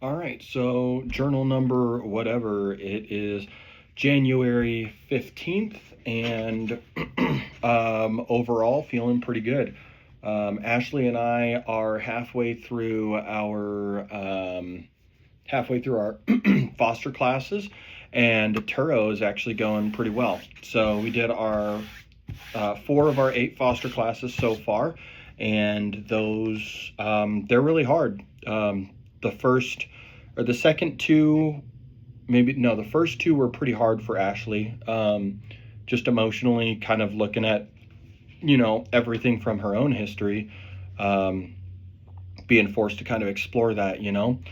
All right, so journal number whatever it is, January 15th, and overall feeling pretty good. Ashley and I are halfway through our foster classes, and Turo is actually going pretty well. So we did our four of our eight foster classes so far, and those they're really hard. The first or the second two, maybe no, the first two were pretty hard for Ashley. Just emotionally, kind of looking at everything from her own history, um, being forced to kind of explore that. And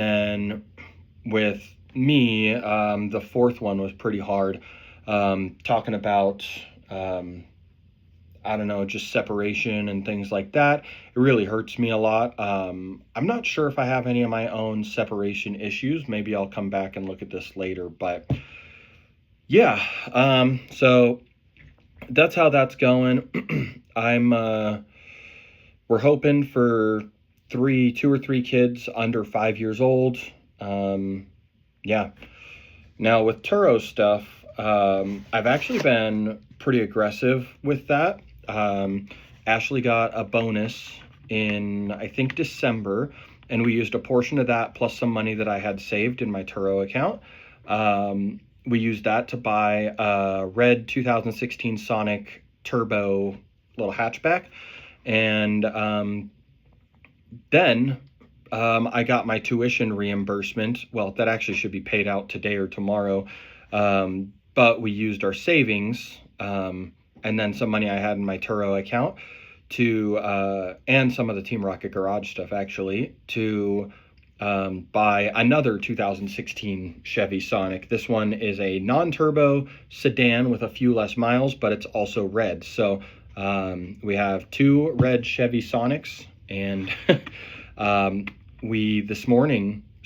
then with me, the fourth one was pretty hard. Talking about, I don't know, just separation and things like that. It really hurts me a lot. I'm not sure if I have any of my own separation issues. Maybe I'll come back and look at this later. But yeah, so that's how that's going. We're hoping for two or three kids under 5 years old. Yeah. Now with Turo stuff, I've actually been pretty aggressive with that. Ashley got a bonus in, I think, December, and we used a portion of that plus some money that I had saved in my Turo account. We used that to buy a red 2016 Sonic Turbo little hatchback. And then I got my tuition reimbursement. Well, that actually should be paid out today or tomorrow. But we used our savings and then some money I had in my Turo account and some of the Team Rocket Garage stuff actually, to buy another 2016 Chevy Sonic. This one is a non-turbo sedan with a few less miles, but it's also red. So we have two red Chevy Sonics, and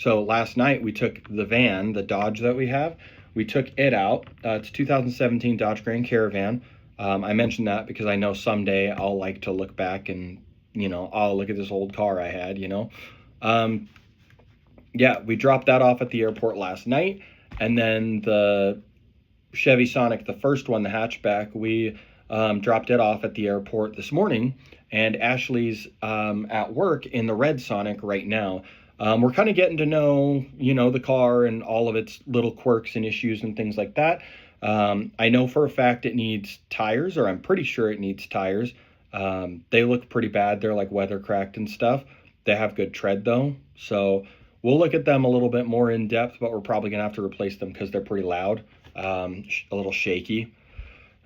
last night we took the van, the Dodge that we have, we took it out. It's a 2017 Dodge Grand Caravan. I mentioned that because I know someday I'll like to look back and, I'll look at this old car I had. Yeah, we dropped that off at the airport last night. And then the Chevy Sonic, the first one, the hatchback, we dropped it off at the airport this morning. And Ashley's at work in the red Sonic right now. We're kind of getting to know, the car and all of its little quirks and issues and things like that. I know for a fact it needs tires, or I'm pretty sure it needs tires. They look pretty bad. They're like weather cracked and stuff. They have good tread though. So we'll look at them a little bit more in depth, but we're probably going to have to replace them because they're pretty loud, a little shaky.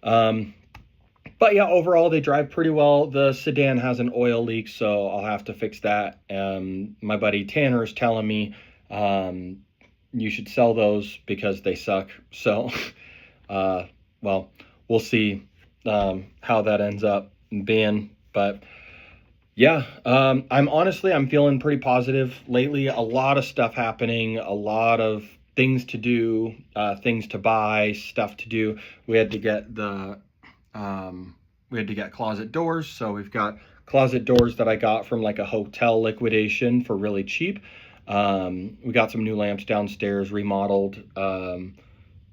But yeah, overall they drive pretty well. The sedan has an oil leak, so I'll have to fix that. My buddy Tanner is telling me you should sell those because they suck. So, well, we'll see how that ends up being. But yeah, I'm feeling pretty positive lately. A lot of stuff happening, a lot of things to do, things to buy, stuff to do. We had to get closet doors. So we've got closet doors that I got from like a hotel liquidation for really cheap. We got some new lamps downstairs, remodeled,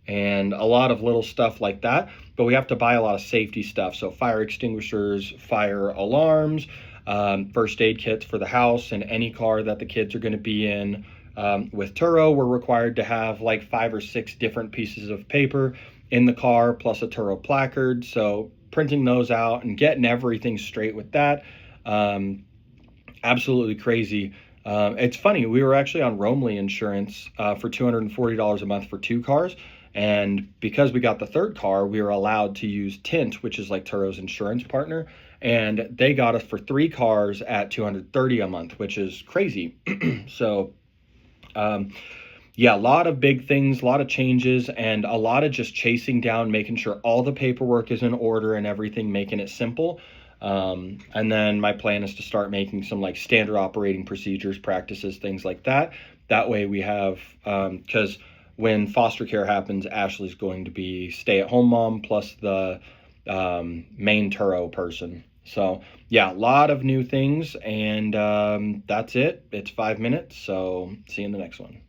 and a lot of little stuff like that. But we have to buy a lot of safety stuff. So fire extinguishers, fire alarms, first aid kits for the house and any car that the kids are going to be in. With Turo, we're required to have like 5 or 6 different pieces of paper in the car, plus a Turo placard. So printing those out and getting everything straight with that, absolutely crazy. It's funny, we were actually on Roamly insurance for $240 a month for 2 cars. And because we got the third car, we were allowed to use Tint, which is like Turo's insurance partner. And they got us for 3 cars at $230 a month, which is crazy. So, yeah, a lot of big things, a lot of changes, and a lot of just chasing down, making sure all the paperwork is in order and everything, making it simple. And then my plan is to start making some like standard operating procedures, practices, things like that. That way we have, because when foster care happens, Ashley's going to be stay-at-home mom plus the main Turo person. So yeah, a lot of new things, and that's it. It's 5 minutes, so see you in the next one.